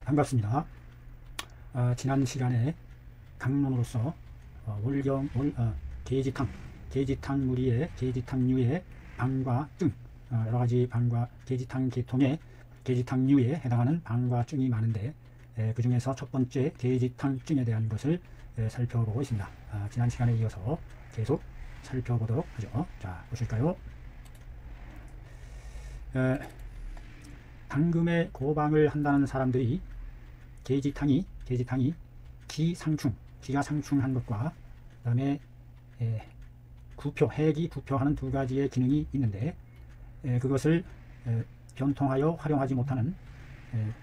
반갑습니다. 지난 시간에 강론으로서 계지탕 무리의 방과 증, 여러가지 방과 계지탕 계통의 계지탕류에 해당하는 방과 증이 많은데, 그 중에서 첫 번째 계지탕 증에 대한 것을 살펴보고 있습니다. 지난 시간에 이어서 계속 살펴보도록 하죠. 자, 보실까요? 당금에 고방을 한다는 사람들이 계지탕이 기가 상충한 것과 그 다음에 해기 구표하는 두 가지의 기능이 있는데, 그것을 변통하여 활용하지 못하는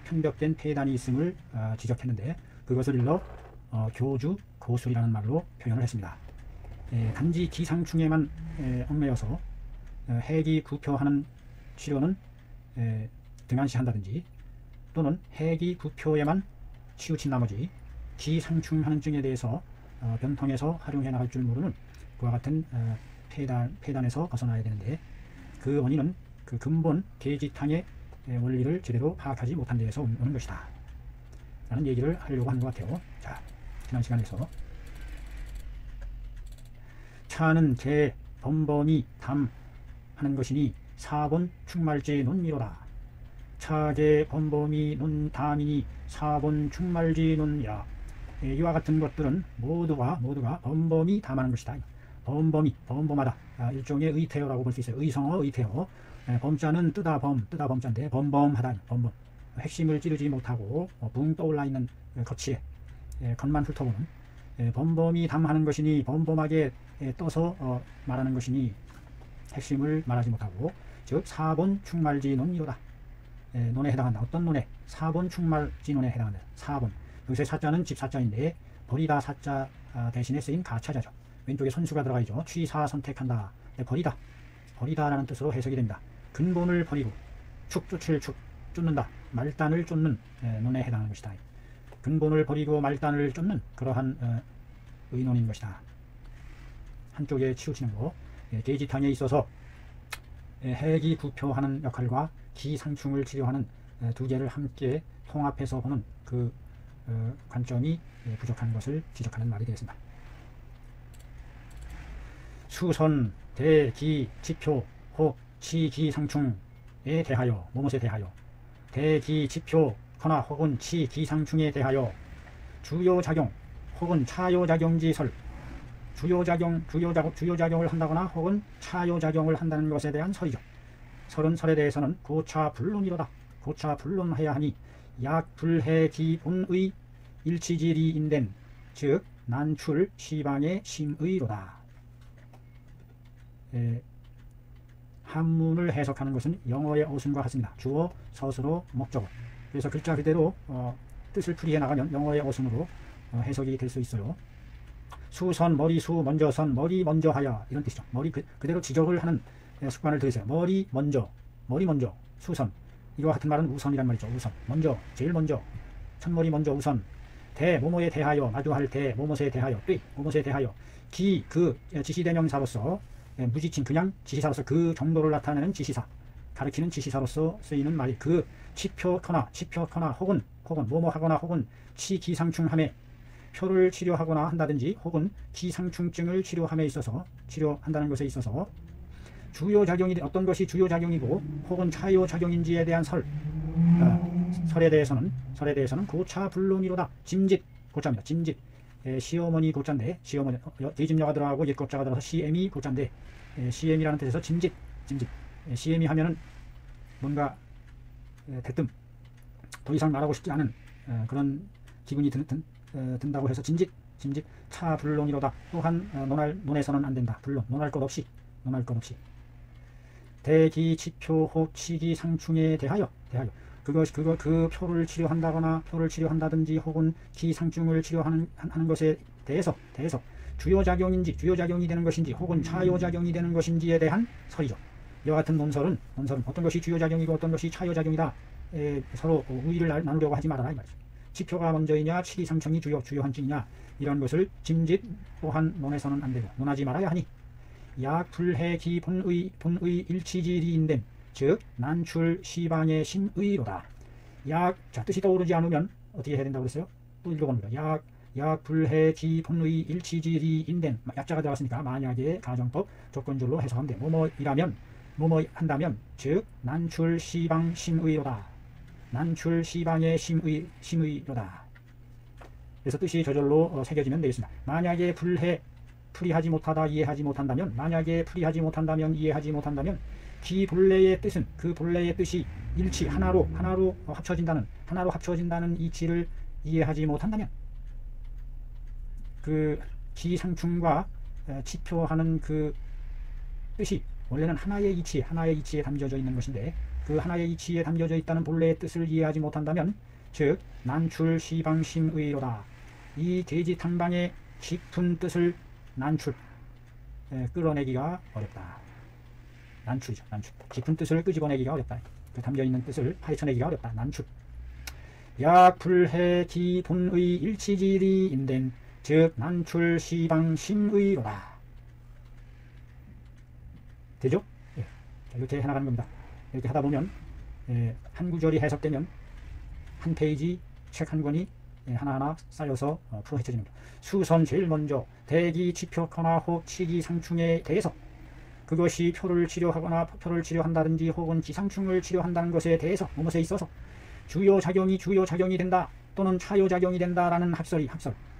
편벽된 폐단이 있음을 지적했는데, 그것을 일러 교주 고술이라는 말로 표현을 했습니다. 단지 기상충에만 얽매여서 해기 구표하는 치료는 등한시한다든지, 또는 해기 구표에만 치우친 나머지 기상충하는 증에 대해서 변통해서 활용해 나갈 줄 모르는 그와 같은 폐단에서 벗어나야 되는데, 그 원인은 그 근본 계지탕의 원리를 제대로 파악하지 못한 데에서 오는 것이다 라는 얘기를 하려고 하는 것 같아요. 자, 지난 시간에서 차는 개 범범이 담 하는 것이니 사본 충말지 논미로다. 차계 범범이 논 담이니 사본 충말지 논이라. 이와 같은 것들은 모두가 범범이 담하는 것이다. 범범하다. 일종의 의태어라고 볼 수 있어요. 의성어, 의태어. 범자는 뜨다 범자인데, 범범하다. 범범. 핵심을 찌르지 못하고 붕 떠올라 있는 거치에 겉만 훑어보는, 범범이 담하는 것이니 범범하게 떠서 말하는 것이니 핵심을 말하지 못하고, 즉 사본 충말지 논이로다. 논에 해당한다. 어떤 논에? 사본 충말지 논에 해당한다. 사본. 여기서의 사자는 집사자인데, 버리다 사자 대신에 쓰인 가차자죠. 왼쪽에 선수가 들어가 있죠. 취사 선택한다. 버리다라는 뜻으로 해석이 됩니다. 근본을 버리고 쫓을 쫓는다. 말단을 쫓는 논에 해당하는 것이다. 근본을 버리고 말단을 쫓는 그러한 의논인 것이다. 한쪽에 치우치는 거. 계지탕에 있어서 해기 구표하는 역할과 기상충을 치료하는 두 개를 함께 통합해서 보는 그 관점이 부족한 것을 지적하는 말이 되겠습니다. 수선, 대, 기, 지표, 혹, 치, 기, 상충에 대하여, 뭐뭇에 대하여, 대, 기, 지표, 거나 혹은 치, 기, 상충에 대하여 주요작용 혹은 차요작용지설, 주요작용을 한다거나 혹은 차요작용을 한다는 것에 대한 설이죠. 설에 대해서는 고차불론이로다. 고차불론해야 하니 약불해 기본의 일치지리인된, 즉 난출 시방의 심의로다. 한문을 해석하는 것은 영어의 어순과 같습니다. 주어, 서술어, 목적어. 그래서 글자 그대로 뜻을 풀이해 나가면 영어의 어순으로 해석이 될 수 있어요. 수선, 머리수, 먼저 선, 머리 먼저 하여, 이런 뜻이죠. 머리 그대로 지적을 하는 습관을 들이세요. 머리 먼저, 수선. 이와 같은 말은 우선이란 말이죠. 우선, 먼저, 제일 먼저, 첫머리 먼저 우선. 대, 뭐뭐에 대하여, 마주할 대, 뭐뭐에 대하여, 뭐뭐에 대하여. 기, 그 지시대명사로서, 무지칭, 그냥 지시사로서 그 정도를 나타내는 지시사, 가리키는 지시사로서 쓰이는 말이, 그 치표거나 혹은 뭐뭐 하거나 혹은 치기상충함에 표를 치료하거나 한다든지, 혹은 기상충증을 치료함에 있어서, 치료한다는 것에 있어서 주요작용이, 어떤 것이 주요작용이고 혹은 차요작용인지에 대한 설에 대해서는 고차불론이로다. 고자입니다. 짐짓. 시어머니 고자인데, 시어머니 대집녀가 들어가고 옛고자가 들어가서 시엠이 고자인데, 시엠이라는 뜻에서 짐짓. 시엠이 하면은 뭔가 대뜸 더 이상 말하고 싶지 않은 그런 기분이 든다고 해서 짐짓. 차불론이로다. 또한 논에서는 안 된다. 불론, 논할 것 없이. 대기, 지표, 혹, 치기, 상충에 대하여. 그 표를 치료한다든지 혹은 기상충을 치료하는 것에 대해서 주요작용이 되는 것인지 혹은 차요작용이 되는 것인지에 대한 설이죠. 이와 같은 논설은 어떤 것이 주요작용이고 어떤 것이 차요작용이다, 서로 우위를 나누려고 하지 말아라 이 말이죠. 지표가 먼저이냐 치기상충이 주요한 증이냐, 이런 것을 짐짓 또한 논에서는 안 되고 논하지 말아야 하니, 약불해 기본의 일치지리인됨, 즉 난출 시방의 심의로다. 자, 뜻이 떠오르지 않으면 어떻게 해야 된다고 그랬어요? 또 읽어봅니다. 불해 기 본의 일치지리 인된, 약자가 들어갔으니까 만약에 가정법 조건줄로 해석하면 돼. 뭐뭐이라면 뭐뭐 한다면 즉 난출 시방 심의로다. 난출 시방의 심의로다. 그래서 뜻이 저절로 새겨지면 되겠습니다. 만약에 풀이하지 못하다 이해하지 못한다면, 만약에 풀이하지 못한다면 이해하지 못한다면 기 본래의 뜻은 그 본래의 뜻이 일치 하나로 합쳐진다는 이치를 이해하지 못한다면 그 기상충과 치표하는 그 뜻이 원래는 하나의 이치에 담겨져 있는 것인데 그 하나의 이치에 담겨져 있다는 본래의 뜻을 이해하지 못한다면 즉 난출 시방심의로다. 이 대지탕방의 깊은 뜻을 끌어내기가 어렵다. 난출이죠. 깊은 뜻을 끄집어내기가 어렵다. 그 담겨있는 뜻을 파헤쳐내기가 어렵다. 난출. 불해 기 본의 일치지리 인된 즉 난출 시방 심의로다. 되죠? 예. 자, 이렇게 해나가는 겁니다. 이렇게 하다 보면 한 구절이 해석되면 한 페이지 책 한 권이 하나하나 쌓여서 풀어 헤쳐지는 겁니다. 수선 제일 먼저 대기 지표거나 혹 치기 상충에 대해서 그것이 표를 치료하거나 표를 치료한다든지 혹은 기상충을 치료한다는 것에 대해서 무엇에 있어서 주요작용이 된다 또는 차요작용이 된다라는 합설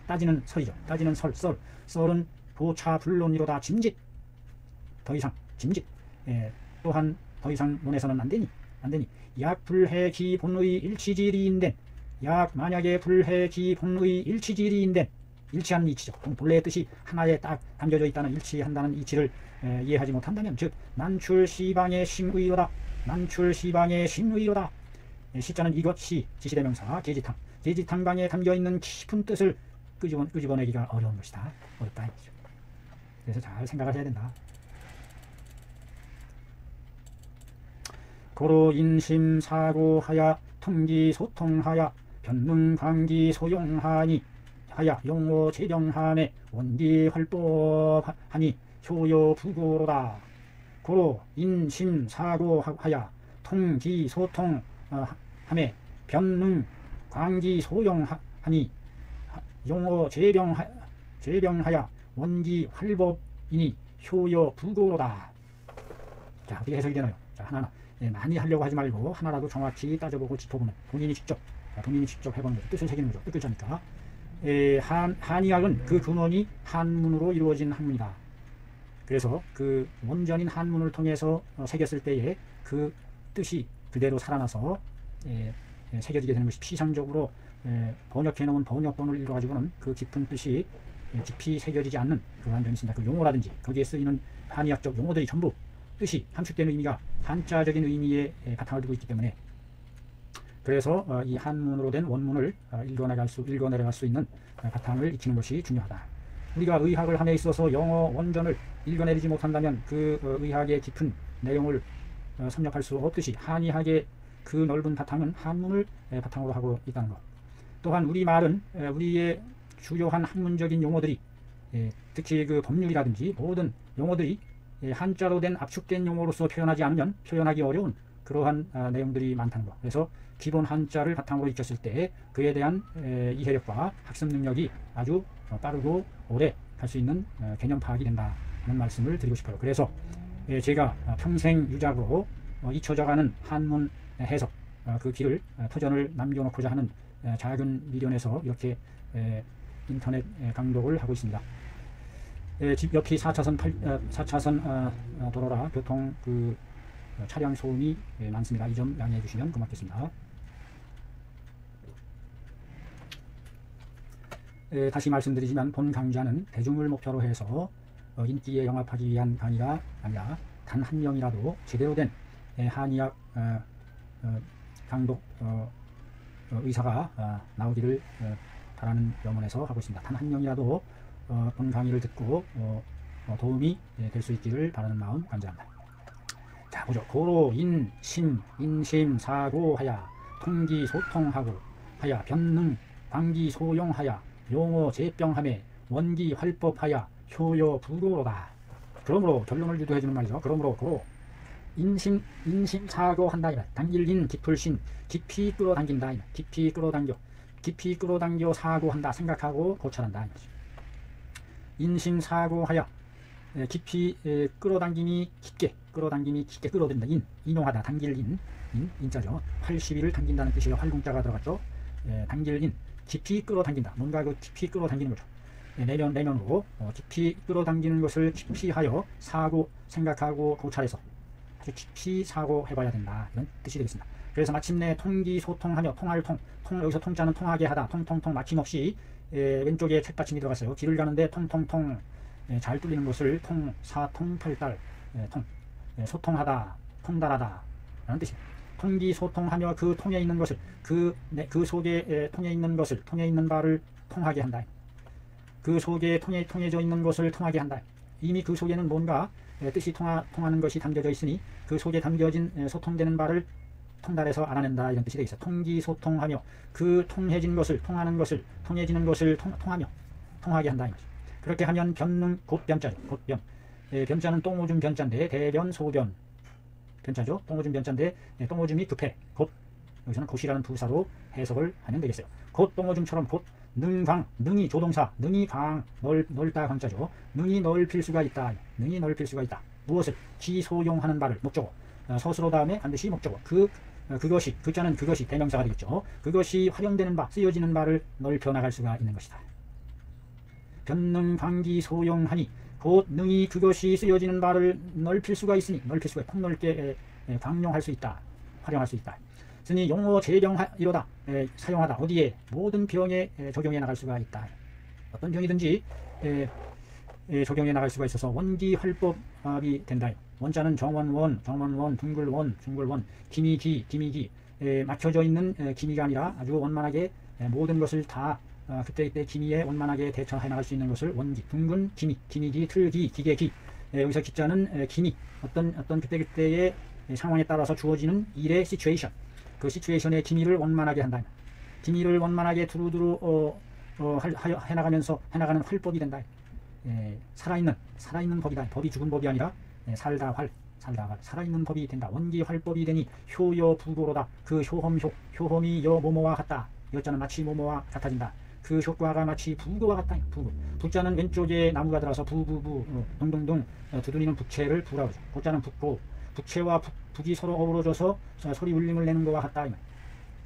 따지는 설이죠. 따지는 썰은 보차불론이로다. 짐짓 또한 더 이상 논해서는 안되니 불해 기 본의 일치지리인된 만약에 불해 기 본의 일치지리인된 일치하는 이치죠. 본래의 뜻이 하나에 딱 담겨져 있다는 일치한다는 이치를 이해하지 못한다면 즉 난출 시방의 심의로다. 시자는 이것이 지시대명사 계지탕방에 담겨있는 깊은 뜻을 끄집어내기가 어려운 것이다. 어렵다. 그래서 잘 생각을 해야 된다. 고로 인심사고하야 통기소통하야 변능광기 소용하니 하야 용어 제정함에 원기활법하니 효요부고로다. 고로 인심사고하야 통기소통함에 변능광기소용하니 용어 제병하야 원기활법이니 효요부고로다. 자, 어떻게 해석이 되나요? 자, 하나하나 많이 하려고 하지 말고 하나라도 정확히 따져보고 짚어보면 본인이 직접 해보는 거죠. 뜻을 새기는 거죠. 뜻글자니까. 한의학은 그 근원이 한문으로 이루어진 학문이다. 그래서 그 원전인 한문을 통해서 새겼을 때에 그 뜻이 그대로 살아나서 새겨지게 되는 것이 피상적으로 번역해 놓은 번역본을 읽어가지고는 그 깊은 뜻이 깊이 새겨지지 않는 그러한 점이 있습니다. 그 용어라든지 거기에 쓰이는 한의학적 용어들이 전부 뜻이 함축되는 의미가 한자적인 의미에 바탕을 두고 있기 때문에 그래서 이 한문으로 된 원문을 읽어내려갈 수 있는 바탕을 익히는 것이 중요하다. 우리가 의학을 함에 있어서 영어 원전을 읽어내리지 못한다면 그 의학의 깊은 내용을 섭렵할 수 없듯이 한의학의 그 넓은 바탕은 한문을 바탕으로 하고 있다는 것. 또한 우리말은 우리의 주요한 학문적인 용어들이 특히 그 법률이라든지 모든 용어들이 한자로 된 압축된 용어로서 표현하지 않으면 표현하기 어려운 그러한 내용들이 많다는 것. 그래서 기본 한자를 바탕으로 익혔을 때 그에 대한 이해력과 학습 능력이 아주 빠르고 오래 갈 수 있는 개념 파악이 된다는 말씀을 드리고 싶어요. 그래서 제가 평생 유작으로 잊혀져가는 한문 해석 그 길을 터전을 남겨놓고자 하는 작은 미련에서 이렇게 인터넷 강독을 하고 있습니다. 집 옆이 4차선 도로라 교통 그 차량 소음이 많습니다. 이 점 양해해 주시면 고맙겠습니다. 다시 말씀드리지만 본 강좌는 대중을 목표로 해서 인기에 영합하기 위한 강의가 아니라 단 한 명이라도 제대로 된 한의학 강독 의사가 나오기를 바라는 염원에서 하고 있습니다. 단 한 명이라도 본 강의를 듣고 도움이 될 수 있기를 바라는 마음 간절합니다. 자, 보죠. 고로 인심사고하야 통기소통하고 하야 변능 광기소용하야 용어 제병함에 원기활법하야 효요부고로다. 그러므로 결론을 유도해주는 말이죠. 그러므로 고로 인심사고한다. 당길인 깊을신, 깊이 끌어당긴다. 깊이 끌어당겨 사고한다. 생각하고 고찰한다. 인심사고하여 깊이 끌어당김이 깊게 끌어들인다. 인용하다. 당길인, 인자죠. 80일을 당긴다는 뜻이에요. 활궁자가 들어갔죠. 당길인, 깊이 끌어당긴다. 뭔가 그 깊이 끌어당기는 거죠. 내면으로 깊이 끌어당기는 것을 깊이 하여 사고, 생각하고 고찰해서 아주 깊이 사고해봐야 된다. 이런 뜻이 되겠습니다. 그래서 마침내 통기소통하며 통할 여기서 통자는 통하게 하다. 통통통 막힘없이 왼쪽에 책받침이 들어갔어요. 길을 가는데 통통통 잘 뚫리는 것을 사통팔달 소통하다, 통달하다 라는 뜻입니다. 통기소통하며 그 통에 있는 것을 그 속에 통에 있는 바를 통하게 한다. 그 속에 통해져 있는 것을 통하게 한다. 이미 그 속에는 뭔가 뜻이 통하는 것이 담겨져 있으니 그 속에 담겨진 소통되는 바를 통달해서 알아낸다. 이런 뜻이 되겠어. 통기소통하며 그 통해진 것을 통해지는 것을 통하며 통하게 한다. 그렇게 하면 변능 곧 변자죠. 곧 변. 변자는 똥오줌 변자인데 대변 소변 변자죠. 똥오줌 변자인데 똥오줌이 급해. 곧 여기서는 곧이라는 부사로 해석을 하면 되겠어요. 곧 똥오줌처럼 곧 능광, 능이 조동사, 능이 강, 넓다 강자죠. 능이 넓힐 수가 있다. 무엇을? 기소용하는 바를 목적어. 서술어 다음에 반드시 목적어. 그것이, 그자는 그것이 대명사가 되겠죠. 그것이 활용되는 바, 쓰여지는 바를 넓혀 나갈 수가 있는 것이다. 변능 광기 소용하니 곧 능이 그것이 쓰여지는 바를 넓힐 수가 있으니 폭넓게 광용할 수 있다. 활용할 수 있다. 쓰니 용어 재병이로다. 사용하다. 어디에? 모든 병에 적용해 나갈 수가 있다. 어떤 병이든지 적용해 나갈 수가 있어서 원기활법이 된다. 원자는 정원원, 둥글원, 기미기 막혀져 있는 기미가 아니라 아주 원만하게 모든 것을 다 그때그때 기미에 원만하게 대처해 나갈 수 있는 것을 원기, 둥근 기미기, 틀기, 기계기. 여기서 기자는 기미, 어떤 그때그때의 상황에 따라서 주어지는 일의 시츄에이션, 그 시츄에이션의 기미를 원만하게 한다. 기미를 원만하게 두루두루 해나가면서 해나가는 활법이 된다. 살아있는 법이다. 법이 죽은 법이 아니라 살다 살아있는 법이 된다. 원기활법이 되니 효여부고로다. 그 효험이 여모모와 같다. 여자는 마치 모모와 같아진다. 그 효과가 마치 부고와 같다. 부자는 왼쪽에 나무가 들어서 둥둥둥 두드리는 북채를 부라고 하죠. 고자는 북고, 북채와 북이 서로 어우러져서 소리 울림을 내는 것과 같다.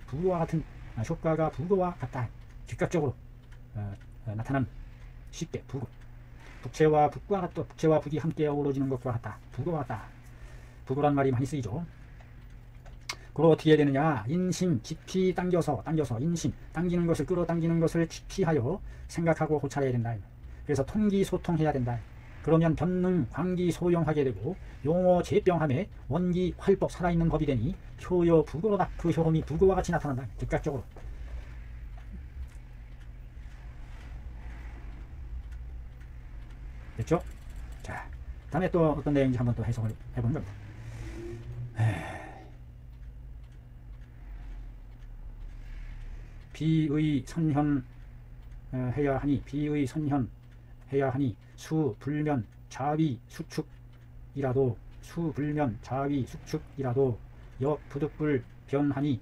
부고와 같은 효과가 부고와 같다. 즉각적으로 나타난 쉽게 부고. 북채와 북이 함께 어우러지는 것과 같다. 부고와 같다. 부고란 말이 많이 쓰이죠. 그럼 어떻게 해야 되느냐? 인심 깊이 당겨서 인심 당기는 것을 끌어당기는 것을 깊이 하여 생각하고 고찰해야 된다. 그래서 통기소통해야 된다. 그러면 변능 광기 소용하게 되고 용어 재병함에 원기 활법 살아있는 법이 되니 효여 부고로다. 그 효험이 부고와 같이 나타난다. 즉각적으로. 됐죠? 자, 다음에 또 어떤 내용인지 한번 또 해석을 해보는 겁니다. 비의 선현 해야 하니 수불면 자위 수축이라도 역부득불 변하니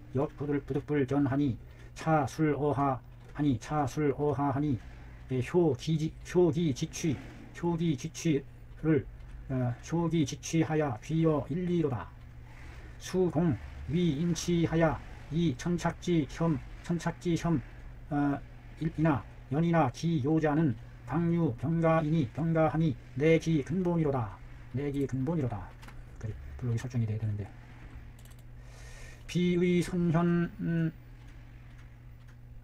차술어하하니 효기지취하야 귀여 일리로다. 수공 위인치하야 이 천착지혐 이나 연이나 기요자는 방류 병가함이 내기 근본이로다. 그래, 블록이 설정이 돼야 되는데. 비의 선현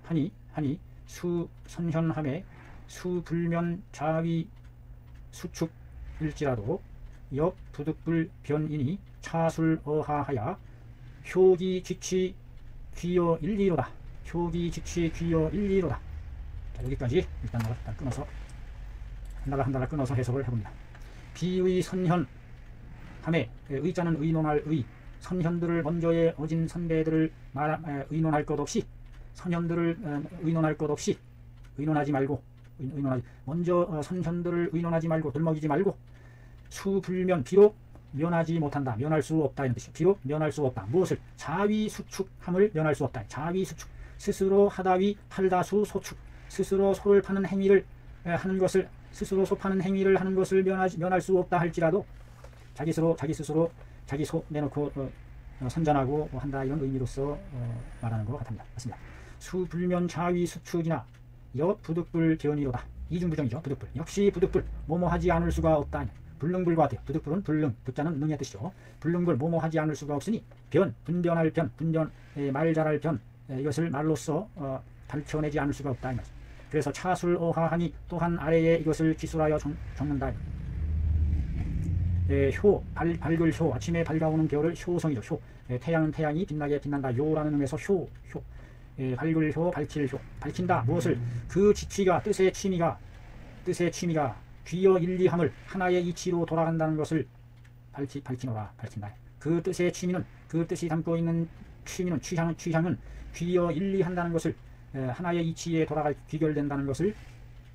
하니 선현함에 수불면 자위 수축일지라도 역부득불 변이니 차술어하하야 효기지취 귀여 일리로다. 자, 여기까지 일단 끊어서 하나가 끊어서 해석을 해봅니다. 비의 선현 함에 의자는 의논할 의, 선현들을 먼저의 어진 선배들을 의논할 것 없이 의논하지 말고 먼저 선현들을 의논하지 말고 들먹이지 말고 수불면 비록 면하지 못한다. 면할 수 없다. 이런 뜻이죠. 비록 면할 수 없다. 무엇을? 자위수축함을 면할 수 없다. 자위수축. 스스로 하다위 팔다수 소축. 스스로 소를 파는 행위를 하는 것을 스스로 소 파는 행위를 하는 것을 면할 수 없다 할지라도 자기 스스로 자기 소 내놓고 선전하고 한다 이런 의미로서 말하는 것 같습니다. 맞습니다. 수불면 자위수축이나 엿부득불 견이로다. 이중부정이죠. 부득불. 역시 부득불. 뭐뭐하지 않을 수가 없다. 불능불과 같아요. 부득불은 불능, 부자는 능의 뜻이죠. 불능불 뭐뭐하지 않을 수가 없으니 변, 분변할 변, 분변, 말 잘할 변 이것을 말로써 밝혀내지 않을 수가 없다. 그래서 차술어하하니 또한 아래에 이것을 기술하여 적는다. 효, 밝을 효, 아침에 밝아오는 별을 효성이죠. 효, 태양은 태양이 빛나게 빛난다. 요라는 의미에서 효, 밝을 효, 밝힐 효, 밝힌다. 무엇을? 그 지취가 뜻의 취미가 귀여 일리함을 하나의 이치로 돌아간다는 것을 밝히노라. 밝힌다. 그 뜻의 취미는 그 뜻이 담고 있는 취향은 귀여 일리한다는 것을 하나의 이치에 돌아갈 귀결된다는 것을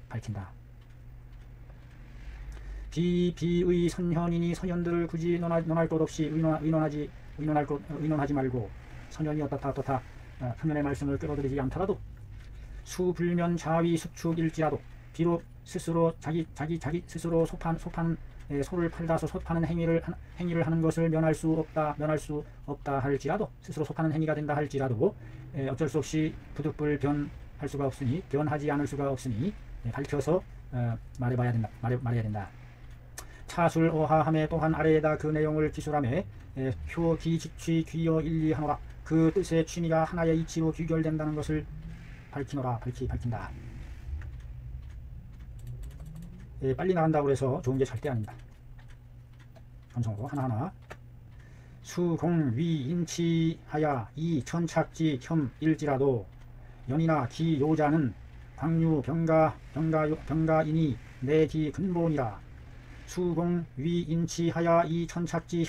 밝힌다. 비의 선현이니 선현들을 굳이 논할 것 없이 의논하지 말고 선현이 어떻다 선현의 말씀을 끌어들이지 않더라도 수불면 자위수축일지라도 비록 스스로 자기 스스로 소를 팔다서 소파는 행위를 하는 것을 면할 수 없다 할지라도 스스로 소파는 행위가 된다 할지라도 어쩔 수 없이 부득불 변할 수가 없으니 변하지 않을 수가 없으니 밝혀서 말해야 된다. 차술 어하함에 또한 아래에다 그 내용을 기술함에 효 기직취 귀여 일리하노라. 그 뜻의 취미가 하나의 이치로 귀결된다는 것을 밝히노라. 밝힌다. 빨리 나간다고 해서 좋은 게 절대 아닙니다. 감성으로 하나하나. 수공위 인치하야 이 천착지 혐일지라도 연이나 기 요자는 광유 병가이니 내기 근본이라. 수공위 인치하야 이 천착지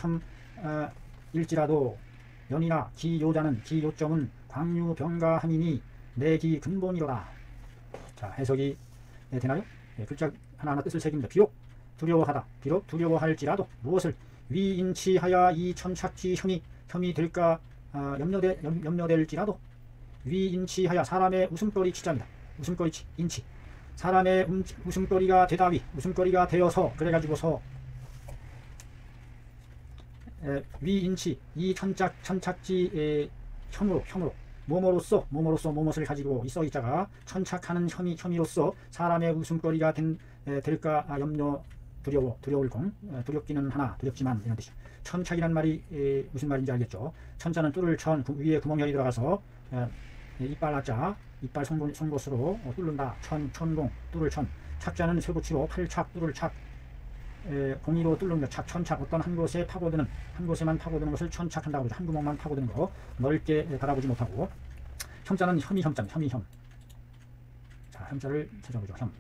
혐일지라도 연이나 기 요자는 기 요점은 광유 병가함이니 내기 근본이로다. 자, 해석이 되나요? 글자 하나하나 뜻을 새깁니다. 비록 두려워할지라도 무엇을? 위인치하야 이 천착지 혐이 될까 염려될지라도 위인치하야 사람의 웃음거리 치자입니다. 웃음거리 인치 사람의 웃음거리가 되다위 웃음거리가 되어서 그래가지고서 위인치 이 천착지 혐으로 뭐뭐로서 무엇을 가지고 있어 있자가 천착하는 혐의로서 사람의 웃음거리가 될까 두려울 공 두렵기는 하나 두렵지만 이런 뜻이죠. 천착이란 말이 무슨 말인지 알겠죠. 천자는 뚫을 천 위에 구멍이 들어가서 이빨 하자 이빨 송곳으로 뚫는다. 천공 뚫을 천 착자는 쇠붙이로 팔착 뚫을 착 공이로 뚫는 것 천착 어떤 한 곳에만 파고드는 것을 천착한다고 그러죠. 한 구멍만 파고드는 거 넓게 바라보지 못하고. 혐자는 혐이. 자, 혐자를 찾아보죠. 혐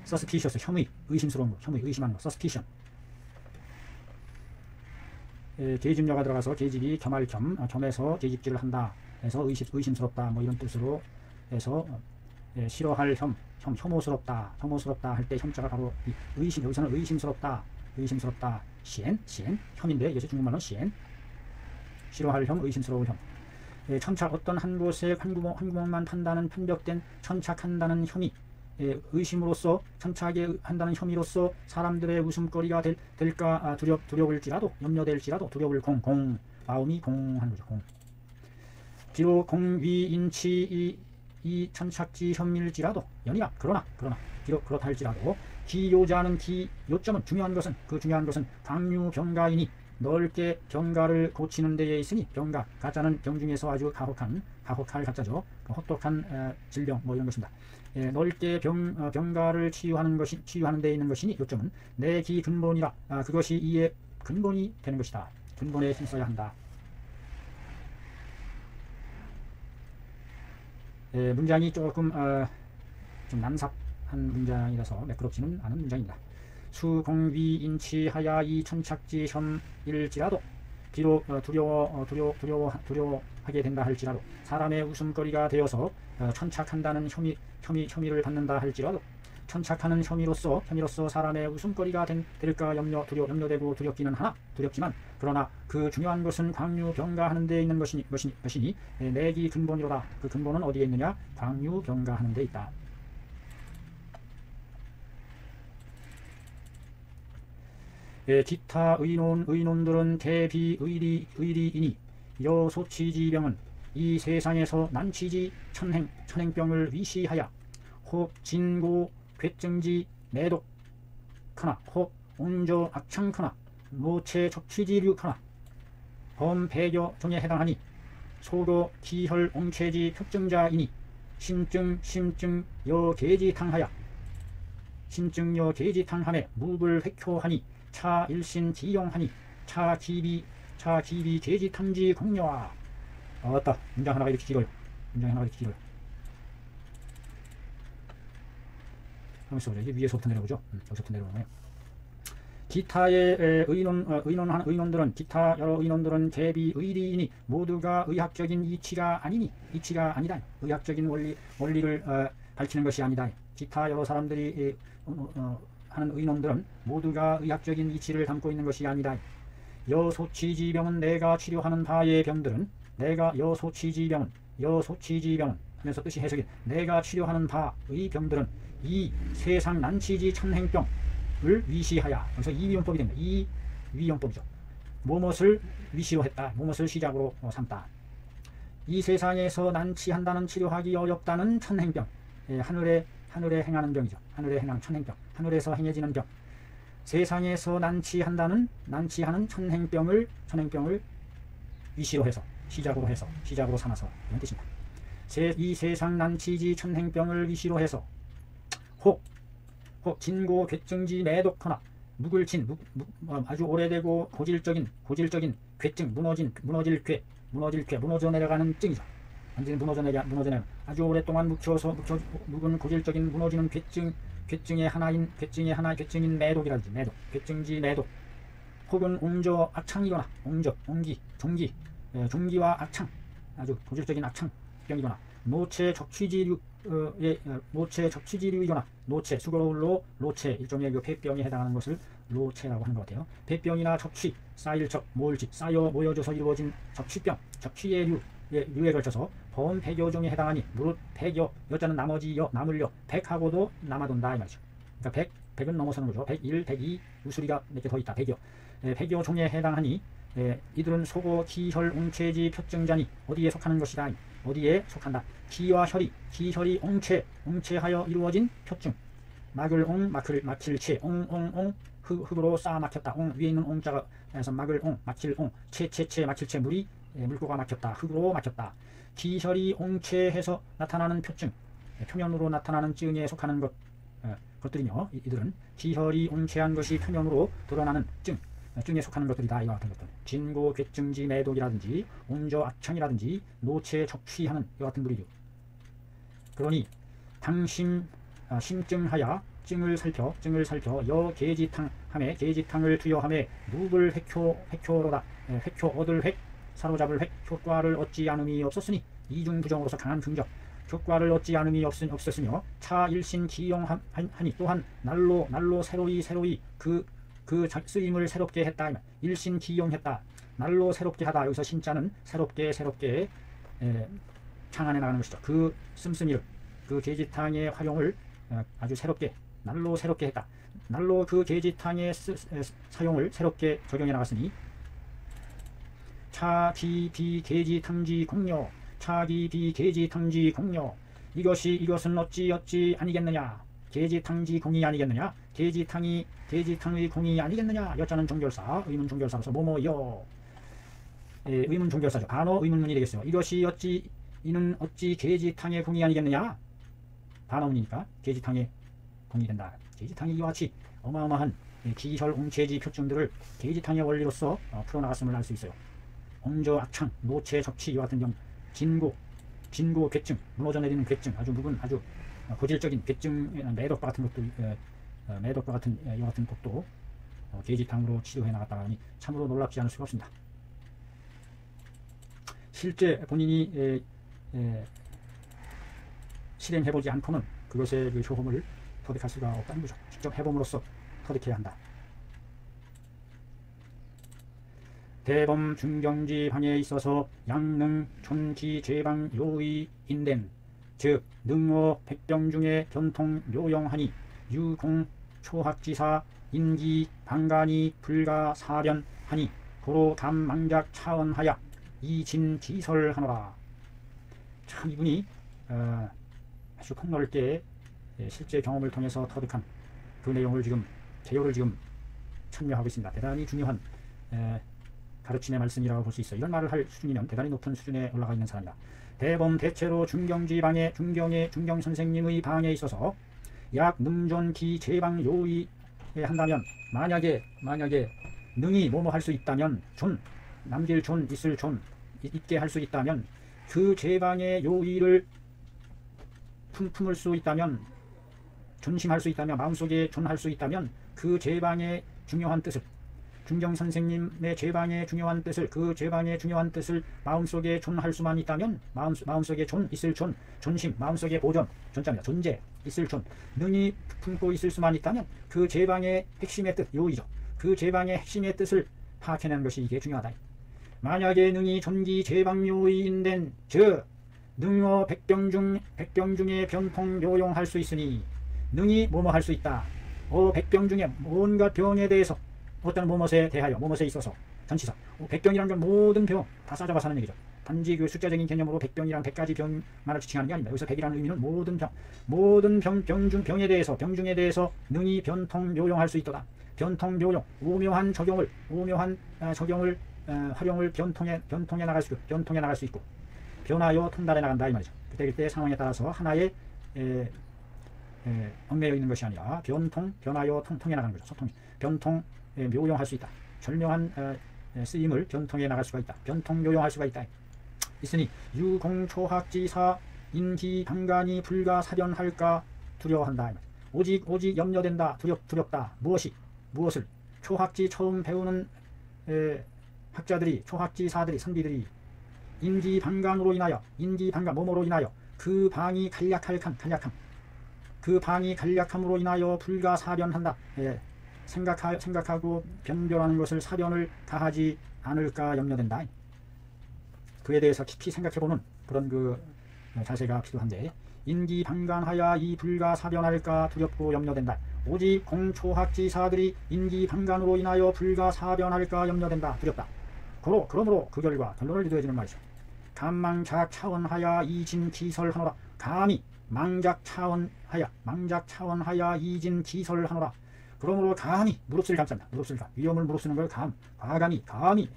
suspicious 혐의 의심스러운 거 의심하는 거 suspicion. 계집녀가 들어가서 계집이 겸할 겸해서 계집질을 한다 해서 의심스럽다 뭐 이런 뜻으로 해서 싫어할 혐오스럽다 할 때 혐자가 바로 여기서는 의심스럽다 시엔 혐인데 이것이 중국말로 시엔 싫어할 의심스러울 천착 어떤 한 곳에 한 구멍만 판다는 편벽된 천착한다는 혐의 의심으로써 천착하게 한다는 혐의로서 사람들의 웃음거리가 될까 두려울지라도 염려될지라도 두려울 공 마음이 공하는 거죠. 공. 비록 공위인치 이 천착지 혐일지라도 연이라 그러나 비록 그렇다 할지라도 기요자는 요점은 중요한 것은 광유 병가이니 넓게 병가를 고치는 데에 있으니 병가 가짜는 병 중에서 아주 가혹할 가짜죠. 혹독한 질병 뭐 이런 것입니다. 넓게 병가를 치유하는 데에 있는 것이니 요점은 내 기 근본이라. 그것이 이의 근본이 되는 것이다. 근본에 힘써야 한다. 문장이 조금 좀 난삽한 문장이라서 매끄럽지는 않은 문장입니다. 수공위인치하야 이 천착지 혐일지라도 비록 두려워하게 된다 할지라도 사람의 웃음거리가 되어서 천착한다는 혐의를 받는다 할지라도 천착하는 혐의로서 사람의 웃음거리가 될까 염려되고 두렵지만 그러나 그 중요한 것은 광유병가하는 데 있는 것이니 내기 근본이로다. 그 근본은 어디에 있느냐? 광유병가하는 데 있다. 기타 의논들은 대비의리이니 여소치지병은 이 세상에서 난치지 천행병을 위시하여 혹 진고 괴증지 매독하나 혹 온조 악창하나 노체 적취지류하나 범배교 종에 해당하니 소교 기혈 옹체지 특증자이니 심증 여계지탕하여 심증여계지탕함에 무불 획효하니 차일신 지용하니 차기비 계지탐지 공녀아. 왔다. 문장 하나가 이렇게 길어요. 하면서 이제 위에서부터 내려오죠. 여기서부터 내려오는 거예요. 기타의 의논들은 기타 여러 의논들은 대비의리이니 모두가 의학적인 이치가 아니다. 의학적인 원리를 밝히는 것이 아니다. 기타 여러 사람들이 하는 의논들은 모두가 의학적인 이치를 담고 있는 것이 아니다. 여소치지병은 내가 치료하는 바의 병들은 여소치지병은 하면서 뜻이 해석이 내가 치료하는 바의 병들은 이 세상 난치지 천행병을 위시하여. 그래서 이위용법이 됩니다. 이 위용법이죠. 무엇을 위시로 했다. 무엇을 시작으로 삼다. 이 세상에서 난치한다는 치료하기 어렵다는 천행병. 하늘에 행하는 병이죠. 하늘에 행하는 천행병. 하늘에서 행해지는 병. 세상에서 난치하는 천행병을 위시로 해서 시작으로 삼아서 이런 뜻입니다. 이 세상 난치지 천행병을 위시로 해서 혹 진고 괴증지 매독하나 묵을진 아주 오래되고 고질적인 괴증 무너져 내려가는 증이죠. 완전히 무너져 내려 아주 오랫동안 묵은 고질적인 무너지는 괴증의 하나인 매독이라든지 괴증지 매독 혹은 옹조 악창이거나 종기와 악창 아주 고질적인 악창병이거나 노체 적취지류이거나 노체 수거로울로 노체 일종의 그 폐병에 해당하는 것을 노체라고 하는 것 같아요. 폐병이나 적취 쌓일적 모을직 쌓여 모여져서 이루어진 적취의 류에 걸쳐서 범폐교종에 해당하니 무릇 폐교 여자는 나머지 남을려 백하고도 남아돈다 이 말이죠. 그러니까 백은 넘어서는 거죠. 101, 102 우수리가 몇 개 더 있다. 폐교종에 해당하니 이들은 소고 기혈 옹체지 표증자니 어디에 속하는 것이다. 어디에 속한다. 기와 혈이 옹체하여 이루어진 표증. 막힐체 옹 흙으로 쌓아 막혔다. 위에 있는 옹자가 해서 막힐 막힐체 물고가 막혔다. 흙으로 막혔다. 기혈이 옹체해서 나타나는 표증. 표면으로 나타나는 증에 속하는 것들이며 이들은 기혈이 옹체한 것이 표면으로 드러나는 증에 속하는 것들이다. 이와 같은 것들. 진고 괴증지 매독이라든지 온조 악창이라든지 노체 적취하는 이와 같은 무리죠. 그러니 심증하여 증을 살펴 여계지탕함에 계지탕을 투여함에 묵을 획효로다. 획효 얻을 획 사로잡을 획 효과를 얻지 않음이 없었으니 이중부정으로서 강한 긍정 효과를 얻지 않음이 없었으며 차일신 기용하니 또한 날로 새로이 그 쓰임을 새롭게 했다. 일신 기용했다. 날로 새롭게 하다. 여기서 신자는 새롭게 창안해 나가는 것이죠. 그 씀씀이를 그 계지탕의 활용을 아주 날로 새롭게 했다. 날로 그 계지탕의 사용을 새롭게 적용해 나갔으니 차기비계지탕지 공료 이것은 어찌 아니겠느냐. 계지탕지 공이 아니겠느냐. 계지탕의 공이 아니겠느냐. 여자는 종결사 의문 종결사로서 뭐뭐여 의문 종결사죠. 반어 의문문이 되겠어요. 이는 어찌 계지탕의 공이 아니겠느냐. 반어문이니까 계지탕의 공이 된다. 계지탕이 이와 같이 어마어마한 기혈 옹체지 표증들을 계지탕의 원리로서 풀어나갔음을 알 수 있어요. 옹조 악창 노체 적취 이와 같은 경우 진고 괴증 무너져 내리는 괴증 아주 묵은 아주 고질적인 괴증 매독과 같은 것도 이와 같은 것도 계지탕으로 치료해 나갔다 하니 참으로 놀랍지 않을 수가 없습니다. 실제 본인이 실행해보지 않고는 그것의 그 효험을 터득할 수가 없다는 거죠. 직접 해봄으로써 터득해야 한다. 대범 중경지 방에 있어서 양능 촌기 제방 요의 인된 즉 능어 백병 중에 변통 묘용하니 유공 초학지사 인기 방간이 불가 사변하니 도로 담망작 차언하야 이진 지설하노라. 참 이분이 아주 폭넓게 실제 경험을 통해서 터득한 그 내용을 지금 개요를 지금 참여하고 있습니다. 대단히 중요한 가르침의 말씀이라고 볼 수 있어. 이런 말을 할 수준이면 대단히 높은 수준에 올라가 있는 사람이다. 대범 대체로 중경지 방에 중경 선생님의 방에 있어서 약 능존기 제방 요의 한다면 만약에 능이 뭐뭐 할 수 있다면 존 남길 존 있을 존 있게 할 수 있다면 그 제방의 요의를 품을 수 있다면 존심할 수 있다면 마음속에 존할 수 있다면 그 제방의 중요한 뜻을 중경 선생님의 제방의 중요한 뜻을 그 제방의 중요한 뜻을 마음속에 존할 수만 있다면 마음속에 존 있을 존 존심 마음속에 보존 존자입니다. 존재 있을 존 능히 품고 있을 수만 있다면 그 제방의 핵심의 뜻 요의죠. 그 제방의 핵심의 뜻을 파악해내는 것이 이게 중요하다. 만약에 능이 존기 제방 요의인된 즉 능어 백병 중에 변통 묘용할 수 있으니 능이 뭐뭐 할 수 있다. 백병 중에 온갖 병에 대해서 어떤 뭐뭇에 대하여 뭐뭇에 있어서 전치사 백병이라는 건 모든 병 다 싸잡아서 하는 얘기죠. 단지 그 숫자적인 개념으로 백병이란 100가지 병만을 지칭하는 게 아닙니다. 여기서 백이라는 의미는 모든 병에 대해서 병중에 대해서 능히 변통 묘용할 수 있도다. 변통 묘용 오묘한 적용을 활용을 변통해 나갈 수 있고 변화요 통달해 나간다 이 말이죠. 그때 상황에 따라서 하나의 얽매여 있는 것이 아니라 변화요 통통해 나가는 거죠. 소통 변통 묘용할 수 있다. 절묘한 쓰임을 변통해 나갈 수가 있다. 변통 묘용할 수가 있다. 있으니 유공초학지사 인기 방간이 불가 사변할까 두려워한다. 오직 염려된다. 두렵다. 무엇을 초학지 처음 배우는 학자들이 초학지사들이 선비들이 인기 방간으로 인하여 뭐뭐로 인하여 그 방이 간략함 그 방이 간략함으로 인하여 불가 사변한다. 생각하고 변별하는 것을 사변을 다하지 않을까 염려된다. 그에 대해서 깊이 생각해보는 그런 그 자세가 필요한데 인기 방간하여 이 불가 사변할까 두렵고 염려된다. 오직 공초학지사들이 인기 방간으로 인하여 불가 사변할까 염려된다. 두렵다. 그러므로 그 결론을 이루어지는 말이죠. 감망작 차원하여 이진 기설하노라. 감히 망작 차원하여 이진 기설하노라. 그러므로 감히 무릎을 감싼다. 위험을 무릅쓰는 걸 과감히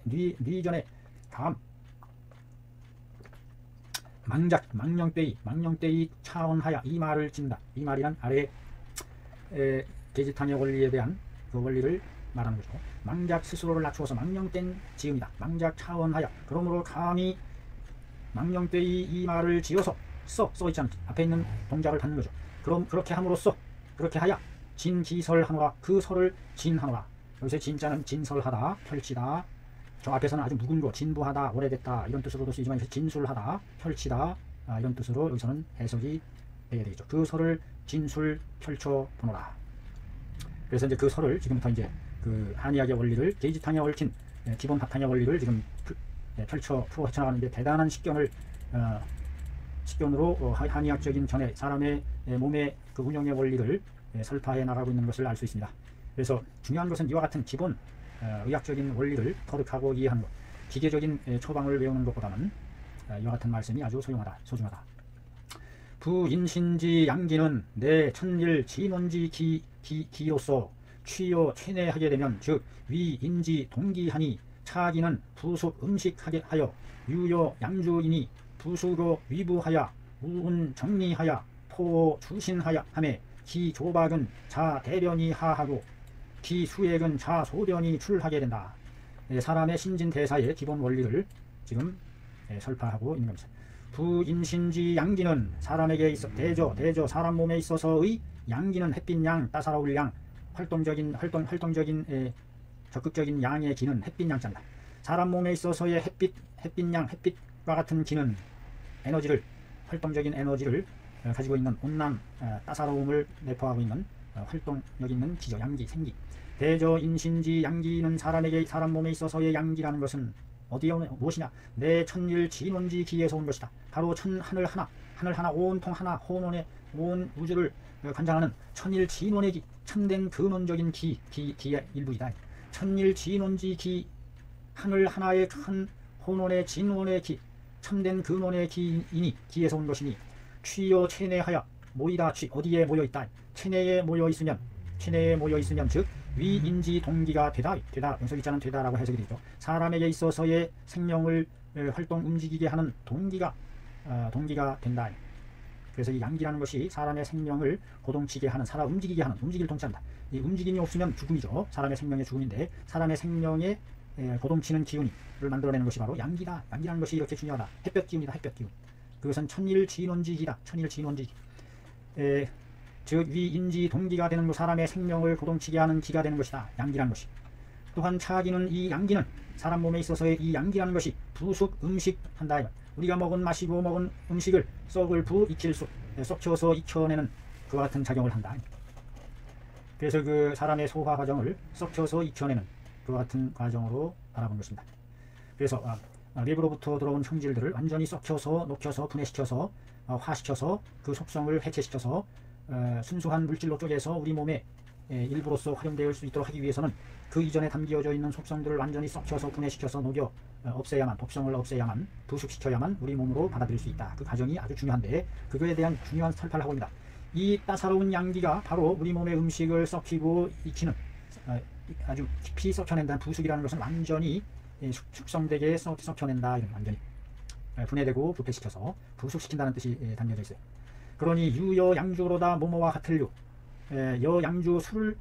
뉘전에 망령되이 차원하여 이 말을 짓는다. 이 말이란 아래 계집탕의 원리에 대한 그 원리를 말하는 거죠. 망작 스스로를 낮추어서 망령된 지음이다. 망작 차원하여 그러므로 감히 망령되이 이 말을 지어서 써 있잖아. 앞에 있는 동작을 갖는 거죠. 그럼 그렇게 함으로써 그렇게 하여 진기설하노라. 그 설을 진하노라. 여기서 진자는 진설하다, 펼치다. 저 앞에서는 아주 묵은 거, 진부하다, 오래됐다 이런 뜻으로도 쓰이지만 진술하다, 펼치다 이런 뜻으로 여기서는 해석이 되어야 되겠죠. 그 설을 진술 펼쳐 보노라. 그래서 이제 그 설을 지금부터 이제 그 한의학의 원리를 게이지탕에 얽힌 기본 바탕의 원리를 지금 펼쳐 풀어 헤쳐나가는 대단한 식견으로 한의학적인 전에 사람의 몸의 그 운영의 원리를 설파해 나가고 있는 것을 알 수 있습니다. 그래서 중요한 것은 이와 같은 기본 의학적인 원리를 터득하고 이해하는 것, 기계적인 처방을 외우는 것보다는 이와 같은 말씀이 아주 소중하다. 부인신지 양기는 내 천일 진원지 기로서 취요 체내하게 되면 즉 위인지 동기하니 차기는 부숙 음식하게 하여 유요 양주이니 부수로 위부하여 우운 정리하여 포 주신하여 하매 기 조박은 자 대변이 하하고 기 수액은 자 소변이 출하게 된다. 사람의 신진대사의 기본 원리를 지금 설파하고 있는 겁니다. 부인신지 양기는 사람에게 있어 대조 사람 몸에 있어서의 양기는 햇빛양 따사로울 양 활동적인 적극적인 양의 기는 햇빛 양자입니다. 사람 몸에 있어서의 햇빛과 같은 기는 활동적인 에너지를 가지고 있는 온남 따사로움을 내포하고 있는 활동력 있는 기저, 양기, 생기. 대저 인신지 양기는 사람 몸에 있어서의 양기라는 것은 어디에 오는 무엇이냐? 내 천일 진원지 기에서 온 것이다. 바로 하늘 하나 온통 하나 혼원의 온 우주를 관장하는 천일 진원의 기, 참된 근원적인 기의 일부이다. 천일 진원지 기, 하늘 하나의 큰 혼원의 진원의 기, 참된 근원의 기이니 기에서 온 것이니 취여 체내하여 모이다. 취 어디에 모여있다. 체내에 모여있으면 즉 위인지 동기가 되다. 여기서 있자는 되다라고 해석이 되죠. 사람에게 있어서의 생명을 활동 움직이게 하는 동기가 된다. 그래서 이 양기라는 것이 사람의 생명을 고동치게 하는, 움직이게 하는, 움직이를 동치한다. 이 움직임이 없으면 죽음이죠. 사람의 생명의 죽음인데 사람의 생명에 고동치는 기운을 만들어내는 것이 바로 양기다. 양기라는 것이 이렇게 중요하다. 햇볕 기운이다. 햇볕 기운. 그것은 천일 진원지기다. 천일 진원지기. 즉 위인지 동기가 되는 것, 사람의 생명을 고동치게 하는 기가 되는 것이다. 양기라는 것이. 또한 차기는 이 양기는 사람 몸에 있어서의 이 양기라는 것이 부숙 음식 한다. 우리가 마시고 먹은 음식을 썩을 익힐 썩혀서 익혀내는 그와 같은 작용을 한다. 그래서 그 사람의 소화 과정을 썩혀서 익혀내는 그와 같은 과정으로 바라본 것입니다. 그래서 외부로부터 들어온 성질들을 완전히 썩혀서 녹여서 분해시켜서 화시켜서 그 속성을 해체시켜서 순수한 물질로 쪼개서 우리 몸의 일부로서 활용될 수 있도록 하기 위해서는 그 이전에 담겨져 있는 속성들을 완전히 썩혀서 분해시켜서 녹여 없애야만, 독성을 없애야만, 부숙시켜야만 우리 몸으로 받아들일 수 있다. 그 과정이 아주 중요한데 그거에 대한 중요한 설파를 하고 있습니다. 이 따사로운 양기가 바로 우리 몸의 음식을 썩히고 익히는, 아주 깊이 썩혀낸다는 부숙이라는 것은 완전히 숙성되게 썩혀낸다. 이런 완전히 분해되고 부패시켜서 부숙시킨다는 뜻이 담겨져 있어요. 그러니 유여 양주로다 모모와 같을유. 여 양주 술을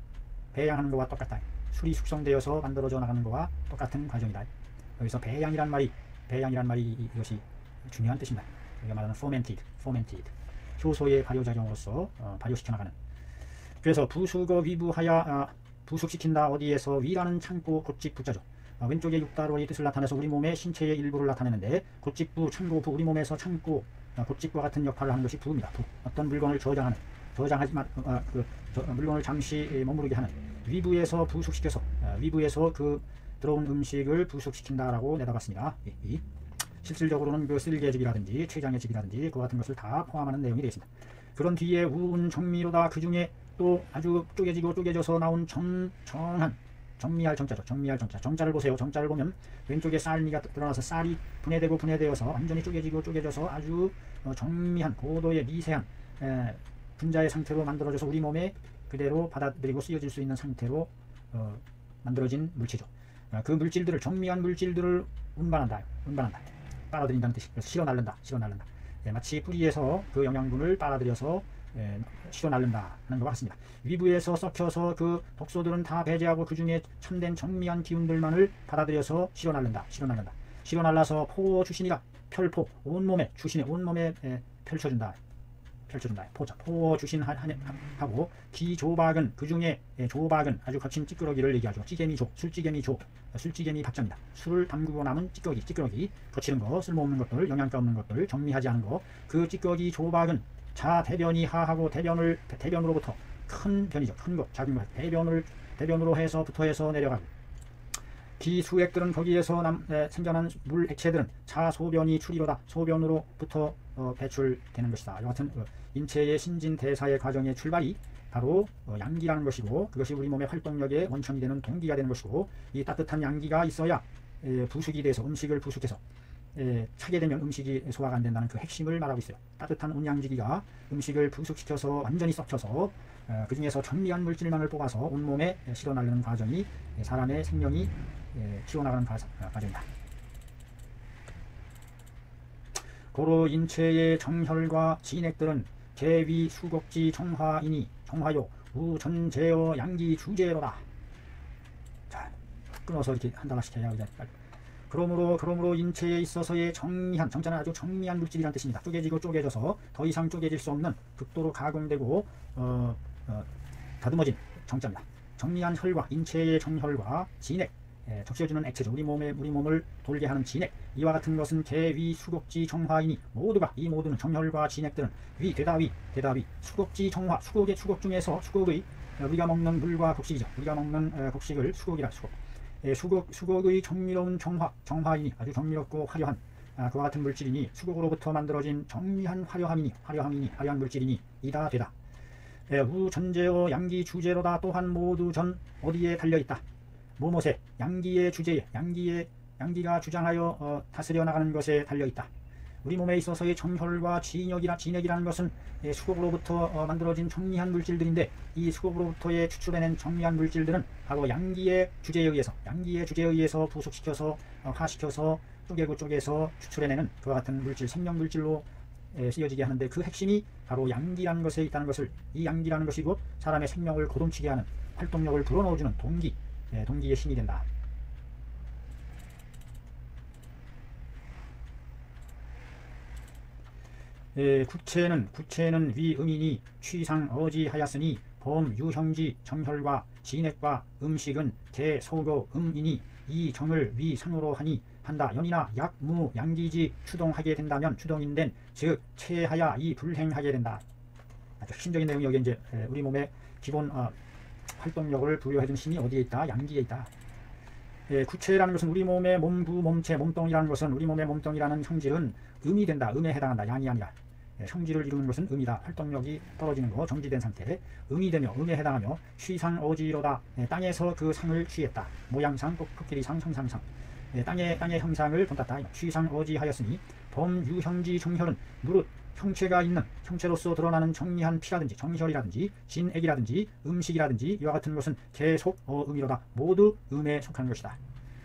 배양하는 것과 똑같다. 술이 숙성되어서 만들어져 나가는 것과 똑같은 과정이다. 여기서 배양이란 말이 이것이 중요한 뜻입니다. 우리가 말하는 fermented 효소의 발효작용으로서 발효시켜 나가는. 그래서 부수거 위부하여 부숙시킨다. 어디에서? 위라는 창고 곧직 부자죠. 왼쪽에 육다로의 뜻을 나타내서 우리 몸의 신체의 일부를 나타내는데, 곧직부, 창고부, 우리 몸에서 창고, 곧직과 같은 역할을 하는 것이 부입니다. 부. 어떤 물건을 저장하지만 물건을 잠시 머무르게 하는. 위부에서 부숙시켜서 위부에서 그 들어온 음식을 부숙시킨다라고 내다봤습니다. 실질적으로는 그 쓸개즙이라든지 췌장의즙이라든지 그 같은 것을 다 포함하는 내용이 되겠습니다. 그런 뒤에 우운 정미로다. 그 중에 또 아주 쪼개져서 나온 정미할 정자죠. 정미할 정자. 정자를 보세요. 정자를 보면 왼쪽에 쌀미가 드러나서 쌀이 분해되어서 완전히 쪼개져서 아주 정미한 고도의 미세한 분자의 상태로 만들어져서 우리 몸에 그대로 받아들이고 쓰여질 수 있는 상태로 만들어진 물체죠. 그 물질들을, 정미한 물질들을 운반한다. 빨아들인다는 뜻이. 그래서 실어 날른다. 마치 뿌리에서 그 영양분을 빨아들여서 실어 날른다 하는 것과 같습니다. 위부에서 썩혀서 그 독소들은 다 배제하고 그 중에 참된 정미한 기운들만을 받아들여서 실어 날른다. 실어 날라서 포 주신이라. 펼포, 온몸에, 주신의 온몸에 펼쳐준다. 포 주신 하고, 기조박은, 그 중에 조박은 아주 거친 찌끄러기를 얘기하죠. 술찌개미 박자입니다. 술을 담그고 남은 찌꺼기, 거치는 거, 쓸모없는 것들, 영양가 없는 것들, 정리하지 않은 거, 그 찌꺼기 조박은 자 대변이 하하고, 대변으로부터 큰 변이죠. 큰 것, 작은 것, 대변으로 해서 내려가고, 기수액들은 거기에서 생겨난 물 액체들은 자 소변이 출이로다. 소변으로부터 배출되는 것이다. 여하튼 인체의 신진대사의 과정의 출발이 바로 양기라는 것이고, 그것이 우리 몸의 활동력의 원천이 되는 동기가 되는 것이고, 이 따뜻한 양기가 있어야 부숙이 돼서 음식을 부숙해서 차게 되면 음식이 소화가 안 된다는 그 핵심을 말하고 있어요. 따뜻한 온양지기가 음식을 부숙시켜서 완전히 썩혀서 그 중에서 정미한 물질만을 뽑아서 온몸에 실어 나르는 과정이 사람의 생명이 키워나가는 과정이다. 고로 인체의 정혈과 진액들은 개위 수곡지 정화요 우전제어 양기 주제로다. 자, 끊어서 이렇게 한 단어씩 해야 이제. 그러므로 인체에 있어서의 정미한, 정자는 아주 정미한 물질이라는 뜻입니다. 쪼개져서 더 이상 쪼개질 수 없는, 극도로 가공되고 다듬어진 정자입니다. 정미한 혈과, 인체의 정혈과 진액, 적셔주는 액체죠. 우리 몸을 돌게 하는 진액. 이와 같은 것은 개, 위, 수곡지, 정화이니 모두가 이 모두는 정혈과 진액들은 위, 대다위, 수곡지, 정화. 수곡 중에서 수곡의 우리가 먹는 물과 곡식이죠. 우리가 먹는 곡식을 수곡이라 수곡의 정미로운 정화이니 아주 정미롭고 화려한 그와 같은 물질이니 수곡으로부터 만들어진 정미한 화려한 물질이니 이다 되다. 우 전제어 양기 주제로다. 또한 모두 전 어디에 달려있다. 무엇에 양기의 주제에 양기가 주장하여 다스려 나가는 것에 달려있다. 우리 몸에 있어서의 정혈과 진액이라는 것은 수곡으로부터 만들어진 정미한 물질들인데 이 수곡으로부터의 추출해낸 정미한 물질들은 바로 양기의 주제에 의해서 부속시켜서 화시켜서 쪼개서 추출해내는 그와 같은 물질, 생명물질로 쓰여지게 하는데 그 핵심이 바로 양기라는 것에 있다는 것을, 이 양기라는 것이 곧 사람의 생명을 고동치게 하는 활동력을 불어넣어주는 동기의 힘이 된다. 구체는 위음이니 취상 어지하였으니 범 유형지 정혈과 진액과 음식은 개 소고 음이니 이 정을 위상으로 한다. 연이나 약무 양기지 추동하게 된다면 추동인된 즉 체하야 이 불행하게 된다. 아주 핵심적인 내용이 여기 이제 우리 몸의 기본 활동력을 부여해준 힘이 어디에 있다? 양기에 있다. 구체라는 것은 우리 몸의 몸구, 몸체, 몸뚱이라는 것은 우리 몸의 몸뚱이라는 성질은 음이 된다. 음에 해당한다. 양이 아니라. 성질을 이루는 것은 음이다. 활동력이 떨어지는 거, 정지된 상태. 음이 되며 음에 해당하며 쉬상 어지로다. 땅에서 그 상을 취했다. 모양상, 코끼리상, 형상상. 땅의 형상을 본땄다. 쉬상 어지하였으니 범유형지 정혈은 무릇 형체로서 드러나는 정미한 피라든지 정혈이라든지 진액이라든지 음식이라든지 이와 같은 것은 계속 음이로다. 모두 음에 속하는 것이다.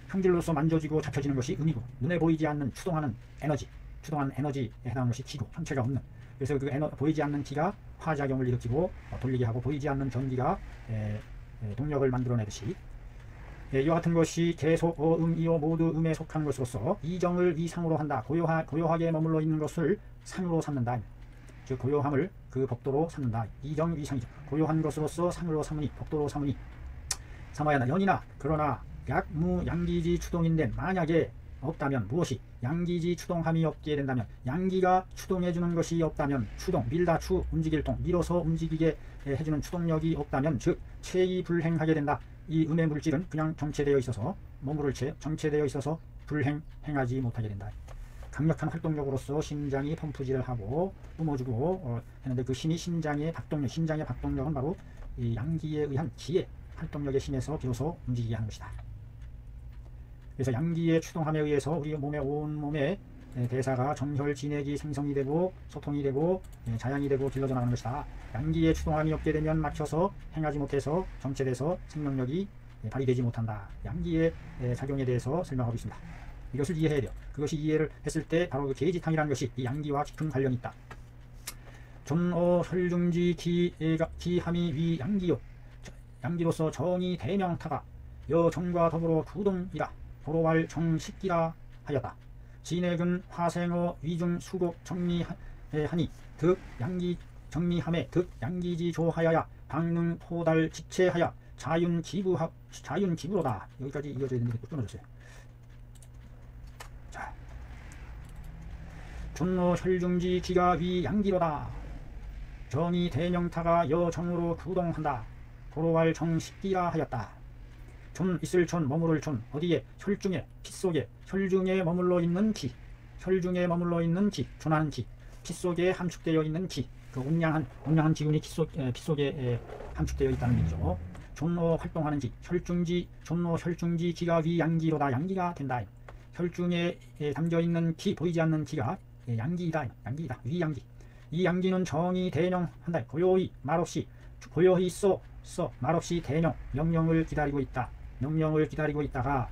형질로서 만져지고 잡혀지는 것이 음이고 눈에 보이지 않는 추동하는 에너지에 해당하는 것이 기고 형체가 없는. 그래서 그 보이지 않는 기가 화작용을 일으키고 돌리게 하고 보이지 않는 전기가 동력을 만들어내듯이 이와 같은 것이 계속 음이요 모두 음에 속한 것으로서 이정을 위상으로 한다. 고요하게 머물러 있는 것을 상으로 삼는다. 즉 고요함을 그 법도로 삼는다. 이정 위상이죠. 고요한 것으로서 상으로 삼으니 법도로 삼으니 삼아야 한다. 연이나 그러나 약무 양기지 추동인된 만약에 없다면 무엇이 양기지 추동함이 없게 된다면 양기가 추동해주는 것이 없다면 추동 밀다 추 움직일 동 밀어서 움직이게 해주는 추동력이 없다면 즉 체이 불행하게 된다. 이 음의 물질은 그냥 정체되어 있어서 머무를 채 정체되어 있어서 행하지 못하게 된다. 강력한 활동력으로서 심장이 펌프질을 하고 뿜어주고 했는데 그 힘이 신장의 박동력은 바로 이 양기에 의한 기의 활동력의 힘에서 비로소 움직이게 하는 것이다. 그래서 양기의 추동함에 의해서 우리 온 몸의 대사가 정혈 진액이 생성이 되고 소통이 되고 자양이 되고 길러져 나가는 것이다. 양기의 추동함이 없게 되면 막혀서 행하지 못해서 정체돼서 생명력이 발휘되지 못한다. 양기의 작용에 대해서 설명하고 있습니다. 이것을 이해해야 돼요. 그것이 이해를 했을 때 바로 그 계지탕이라는 것이 이 양기와 깊은 관련이 있다. 존어 혈중지 기함이 위 양기요 양기로서 정이 대명타가 여정과 더불어 구동이라 도로왈 정식기라 하였다. 진액은 화생어 위중 수곡 정미하니 득 양기 정미함에 득 양기지 조하여야 방능 포달 지체하여 자윤 기부로다. 여기까지 이어져야 되는데 끊어졌어요. 자, 존노 혈중지 기가 위 양기로다. 정이 대명타가 여정으로 구동한다. 도로왈 정식기라 하였다. 존 있을 존 머무를 존 어디에 혈중에 피속에 혈중에 머물러 있는 기 존하는 기 피속에 함축되어 있는 기 그 온양한 기운이 피속에 함축되어 있다는 얘기죠. 존노 활동하는 기 존노 혈중지 기가 위 양기로다. 양기가 된다. 혈중에 담겨 있는 기 보이지 않는 기가 양기이다. 위 양기. 이 양기는 정이 대명한다. 고요히 말없이 말없이 대명 명령을 기다리고 있다가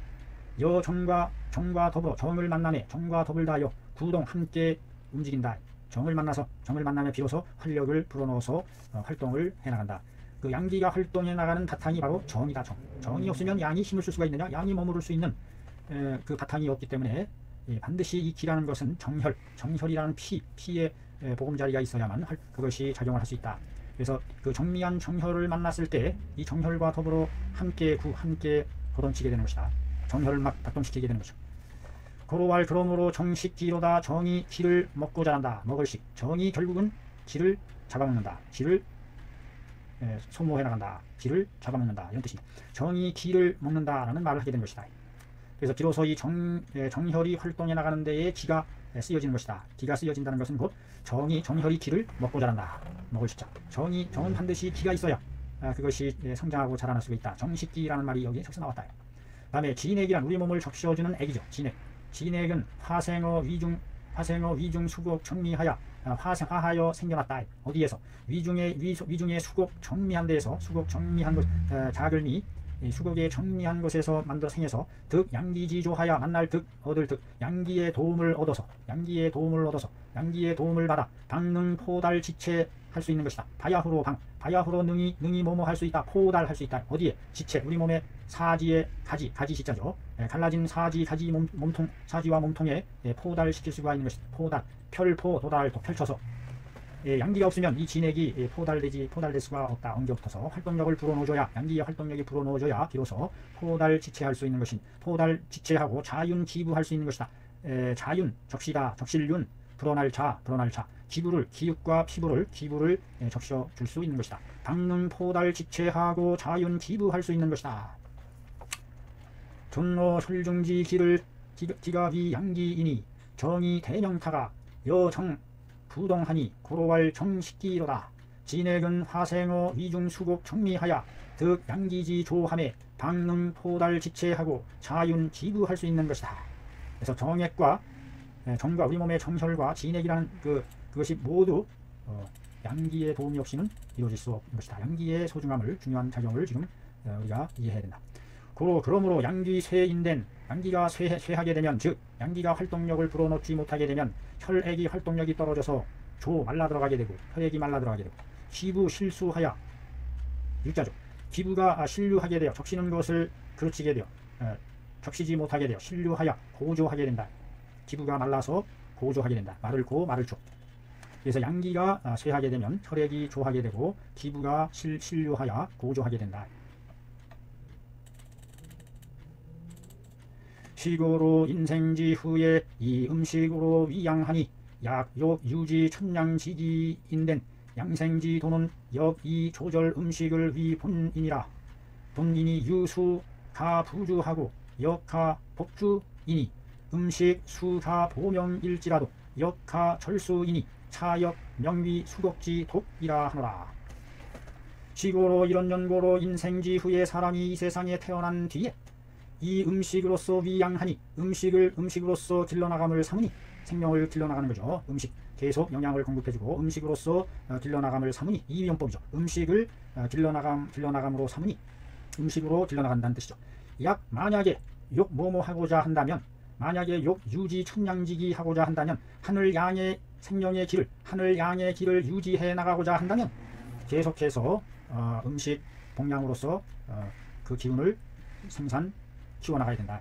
정과 더불어 정을 만나매 정과 더불다하여 구동 함께 움직인다. 정을 만나며 비로소 활력을 불어넣어서 활동을 해나간다. 그 양기가 활동해 나가는 바탕이 바로 정이다. 정이 없으면 양이 힘을 쓸 수가 있느냐? 양이 머무를 수 있는 그 바탕이 없기 때문에 반드시 이 기라는 것은 정혈이라는 피의 보금자리가 있어야만 그것이 작용을 할 수 있다. 그래서 그 정미한 정혈을 만났을 때 이 정혈과 더불어 함께 고동치게 되는 것이다. 정혈을 막 작동시키게 되는 거죠. 고로왈 그러므로 정식기로다. 정이 기를 먹고 자란다. 먹을 식. 정이 결국은 기를 잡아먹는다. 기를 소모해 나간다. 기를 잡아먹는다. 이런 뜻입니다. 정이 기를 먹는다라는 말을 하게 된 것이다. 그래서 비로소 이 정혈이 활동해 나가는 데에 기가 쓰여지는 것이다. 기가 쓰여진다는 것은 곧 정혈이 기를 먹고 자란다. 먹을 식자. 정은 반드시 기가 있어야 그것이 성장하고 자라날 수가 있다. 정식기라는 말이 여기에 적서 나왔다. 그 다음에 진액이란 우리 몸을 적셔주는 액이죠. 진액. 진액은 화생어 위중 수곡 정미하여 화하여 생겨났다. 어디에서? 위중의 수곡 정미한 데에서, 수곡 정미한 곳, 자글미 수곡의 정미한 곳에서 만들어 생해서 득 양기지조하여 만날 득 얻을 득 양기의 도움을 얻어서 양기의 도움을 받아 방능 포달 지체할 수 있는 것이다. 바야흐로 바야흐로 능이 뭐뭐 할 수 있다. 포달할 수 있다. 어디에? 지체. 우리 몸의 사지의 가지 시자죠. 갈라진 사지 가지 몸통 사지와 몸통에 포달시킬 수가 있는 것이다. 포달 펼포 도달도 펼쳐서 양기가 없으면 이 진액이 포달될 수가 없다. 엉겨붙어서 활동력을 불어넣어줘야, 양기의 활동력이 불어넣어줘야 비로소 포달 지체할 수 있는 것인, 포달 지체하고 자윤 기부할 수 있는 것이다. 자윤 적시다. 적실윤 불어날 자 기육과 피부를 적셔 줄 수 있는 것이다. 방능 포달 지체하고 자윤 기부할 수 있는 것이다. 존노 솔중지 기가 위 양기이니 정이 대명타가 여정 부동하니 고로왈 정식기로다. 진액은 화생어 위중 수곡 정미하여 득 양기지 조함에 방능 포달 지체하고 자윤 기부할 수 있는 것이다. 그래서 정과 우리 몸의 정혈과 진액이라는 그것이 모두 양기의 도움이 없이는 이루어질 수 없는 것이다. 양기의 소중함을, 중요한 작용을 지금 우리가 이해해야 된다. 그러므로 양기 쇠인된 양기가 쇠하게 되면, 즉 양기가 활동력을 불어넣지 못하게 되면 혈액이 활동력이 떨어져서 말라 들어가게 되고, 혈액이 말라 들어가게 되고, 기부 실수하여 육자죠. 기부가 신류하게 되어 적시는 것을 그르치게 되어 적시지 못하게 되어 신류하여 고조하게 된다. 기부가 말라서 고조하게 된다. 말을 고 말을 조. 그래서 양기가 쇠하게 되면 혈액이 조하게 되고 기부가 신류하여 고조하게 된다. 식으로 인생지 후에 이 음식으로 위양하니 약욕 유지 천량지기인된 양생지 도는 역이 조절 음식을 위 본인이라. 본인이 유수가 부주하고 역가 복주이니 음식 수가 보명일지라도 역가 절수이니 차역 명위 수곡지 독이라 하노라. 식으로 이런 연고로 인생지 후에 사람이 이 세상에 태어난 뒤에 이 음식으로서 위양하니, 음식으로서 길러나감을 삼으니, 생명을 길러나가는 거죠. 음식 계속 영양을 공급해주고 음식으로서 길러나감을 삼으니, 이 용법이죠. 음식을 길러나감으로 삼으니 음식으로 길러나간다는 뜻이죠. 약 만약에 욕 뭐뭐 하고자 한다면, 만약에 욕 유지 천량지기 하고자 한다면, 하늘 양의 생명의 길을, 하늘 양의 길을 유지해 나가고자 한다면 계속해서 음식 봉양으로서 그 기운을 키워나가야 된다.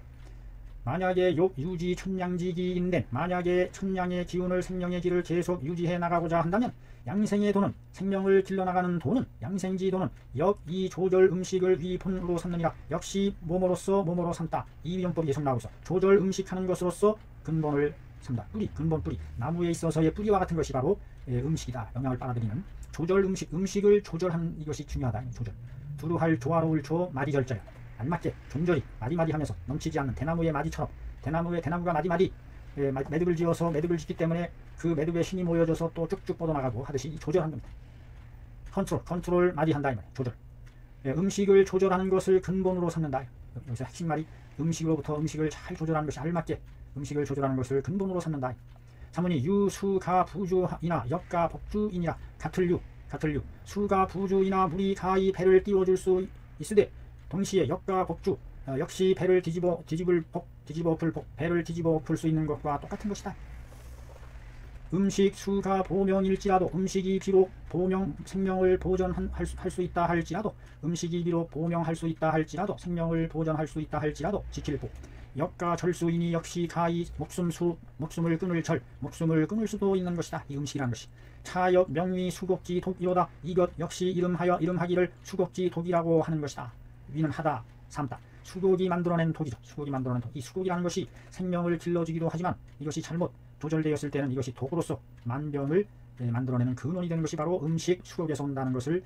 만약에 욕 유지 천량지기인데, 만약에 천량의 기운을, 생명의 길을 계속 유지해 나가고자 한다면 양생의 도는, 생명을 길러나가는 도는, 양생지 도는 역이 조절 음식을 위본으로 삼느니라. 역시 몸으로서 몸으로 삼다. 이 용법이 계속 나오고 있어. 조절 음식하는 것으로서 근본을 삼다. 근본 뿌리. 나무에 있어서의 뿌리와 같은 것이 바로 음식이다. 영양을 빨아들이는 조절 음식을 조절하는 이것이 중요하다. 조절. 두루할 조화로울 조 마디절자야. 알맞게 존절이 마디마디 하면서 넘치지 않는 대나무의 마디처럼, 대나무가 마디마디 매듭을 지어서 매듭을 짓기 때문에 그 매듭에 힘이 모여져서 또 쭉쭉 뻗어나가고 하듯이 조절하는 겁니다. 컨트롤 마디 한다 이 말이에요. 조절. 음식을 조절하는 것을 근본으로 삼는다. 여기서 핵심 말이 음식으로부터 음식을 잘 조절하는 것이 알맞게 음식을 조절하는 것을 근본으로 삼는다. 사문이 유수가 부주이나 역가 복주이니라. 같을 유 수가 부주이나 물이 가히 배를 띄워줄 수 있으되 동시에 역가 복주 역시 배를 뒤집어 엎을 수 있는 것과 똑같은 것이다. 음식 수가 보명일지라도, 음식이 비록 생명을 보존할 수 있다 할지라도, 음식이 비록 보명할 수 있다 할지라도, 생명을 보존할 수 있다 할지라도 지킬 복. 역가 절수이니 역시 가히 목숨을 끊을 수도 있는 것이다. 이 음식이라는 것이. 차역 명위 수곡지 독이로다. 이것 역시 이름하기를 수곡지 독이라고 하는 것이다. 위는 하다, 삼다. 수국이 만들어낸 독이죠. 수국이 만들어낸 독. 이 수국이라는 것이 생명을 길러주기도 하지만 이것이 잘못 조절되었을 때는 이것이 독으로서 만병을 만들어내는 근원이 되는 것이 바로 음식 수국에서 온다는 것을,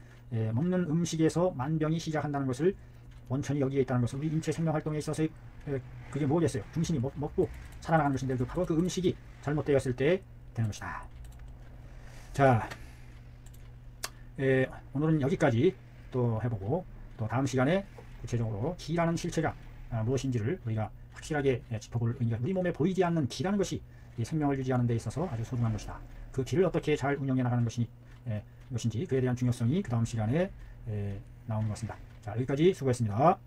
먹는 음식에서 만병이 시작한다는 것을 원천이 여기에 있다는 것을, 우리 인체 생명활동에 있어서 그게 뭐겠어요? 중심이 먹고 살아나가는 것인데 바로 그 음식이 잘못되었을 때 되는 것이다. 자, 오늘은 여기까지 또 해보고, 또 다음 시간에 구체적으로 기라는 실체가 무엇인지를 우리가 확실하게 짚어볼 의미가, 우리 몸에 보이지 않는 기라는 것이 이 생명을 유지하는 데 있어서 아주 소중한 것이다. 그 기를 어떻게 잘 운영해 나가는 것인지 그에 대한 중요성이 그 다음 시간에 나오는 것 같습니다. 자, 여기까지 수고했습니다.